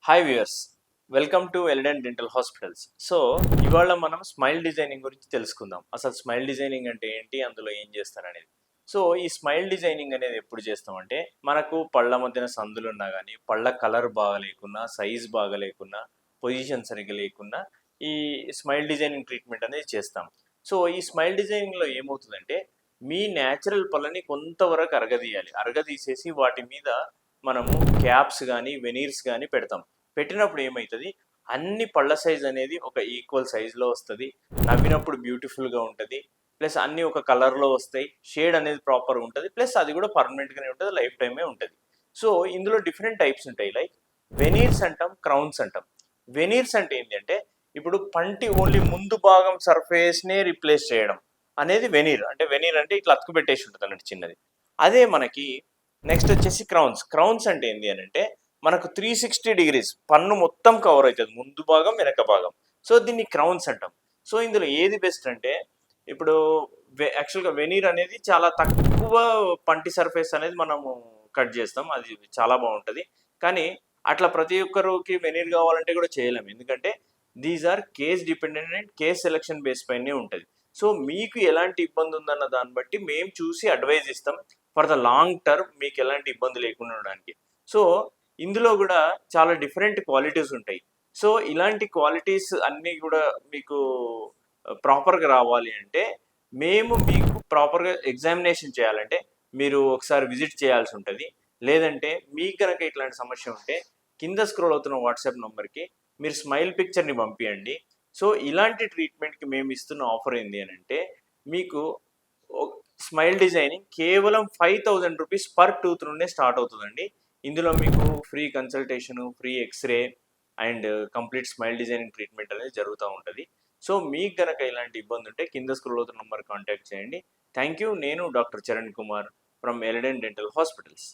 Hi viewers, welcome to Elident dental hospitals. So ఇవాళ మనం smile designing గురించి తెలుసుకుందాం. అసలు స్మైల్ డిజైనింగ్ అంటే ఏంటి, అందులో ఏం చేస్తారనేది. సో ఈ స్మైల్ డిజైనింగ్ అనేది ఎప్పుడు చేస్తామంటే, మనకు పళ్ళ మధ్యన సందులు ఉన్నా కానీ, పళ్ళ కలర్ బాగా లేకున్నా, సైజ్ బాగా లేకున్నా, పొజిషన్ సరిగ్గా లేకున్నా, ఈ స్మైల్ డిజైనింగ్ ట్రీట్మెంట్ అనేది చేస్తాం. సో ఈ స్మైల్ డిజైనింగ్లో ఏమవుతుందంటే, మీ న్యాచురల్ పళ్ళని కొంతవరకు అరగదీసేసి వాటి మీద మనము క్యాప్స్ కానీ వెనీర్స్ కానీ పెడతాం. పెట్టినప్పుడు ఏమవుతుంది, అన్ని పళ్ళ సైజ్ అనేది ఒక ఈక్వల్ సైజులో వస్తుంది, నవ్వినప్పుడు బ్యూటిఫుల్గా ఉంటుంది, ప్లస్ అన్నీ ఒక కలర్లో వస్తాయి, షేడ్ అనేది ప్రాపర్గా ఉంటుంది, ప్లస్ అది కూడా పర్మనెంట్గానే ఉంటుంది, లైఫ్ టైమే ఉంటుంది. సో ఇందులో డిఫరెంట్ టైప్స్ ఉంటాయి. లైక్ వెనీర్స్ అంటాం, క్రౌన్స్ అంటాం. వెనీర్స్ అంటే ఏంటంటే, ఇప్పుడు పంటి ఓన్లీ ముందు భాగం సర్ఫేస్నే రీప్లేస్ చేయడం అనేది వెనీర్. అంటే వెనీర్ అంటే ఇట్లా అతుకు పెట్టేసి ఉంటుంది అన్నట్టు చిన్నది. అదే మనకి నెక్స్ట్ వచ్చేసి క్రౌన్స్. క్రౌన్స్ అంటే ఏంటి అని అంటే, మనకు 360 డిగ్రీస్ పన్ను మొత్తం కవర్ అవుతుంది, ముందు భాగం వెనక భాగం. సో దీన్ని క్రౌన్స్ అంటాం. సో ఇందులో ఏది బెస్ట్ అంటే, ఇప్పుడు యాక్చువల్గా వెనీర్ అనేది చాలా తక్కువ పంటి సర్ఫేస్ అనేది మనము కట్ చేస్తాం, అది చాలా బాగుంటుంది. కానీ అట్లా ప్రతి ఒక్కరికి వెనీర్ కావాలంటే కూడా చేయలేము, ఎందుకంటే these are case dependent and case selection base పైనే ఉంటుంది. సో మీకు ఎలాంటి ఇబ్బంది ఉందన్న దాన్ని బట్టి మేము చూసి అడ్వైజ్ ఇస్తాం ఫర్ ద లాంగ్ టర్మ్, మీకు ఎలాంటి ఇబ్బంది లేకుండా ఉండడానికి. సో ఇందులో కూడా చాలా డిఫరెంట్ క్వాలిటీస్ ఉంటాయి. సో ఇలాంటి క్వాలిటీస్ అన్నీ కూడా మీకు ప్రాపర్గా రావాలి అంటే, మేము మీకు ప్రాపర్గా ఎగ్జామినేషన్ చేయాలంటే మీరు ఒకసారి విజిట్ చేయాల్సి ఉంటుంది. లేదంటే మీకు కనుక ఇట్లాంటి సమస్య ఉంటే కింద స్క్రోల్ అవుతున్న వాట్సాప్ నెంబర్కి మీరు స్మైల్ పిక్చర్ని పంపించండి. సో ఇలాంటి ట్రీట్మెంట్కి మేము ఇస్తున్న ఆఫర్ ఏంటి అని అంటే, మీకు స్మైల్ డిజైనింగ్ కేవలం 5,000 రూపీస్ పర్ టూత్ నుండే స్టార్ట్ అవుతుందండి. ఇందులో మీకు free consultation, free x ray and complete smile designing treatment అనేది జరుగుతూ ఉంటుంది. సో మీకు కనుక ఇలాంటి ఇబ్బంది ఉంటే కింద స్క్రోల్ అవుతున్న నెంబర్ కాంటాక్ట్ చేయండి. Thank you. నేను doctor Charan Kumar from Elident dental hospitals.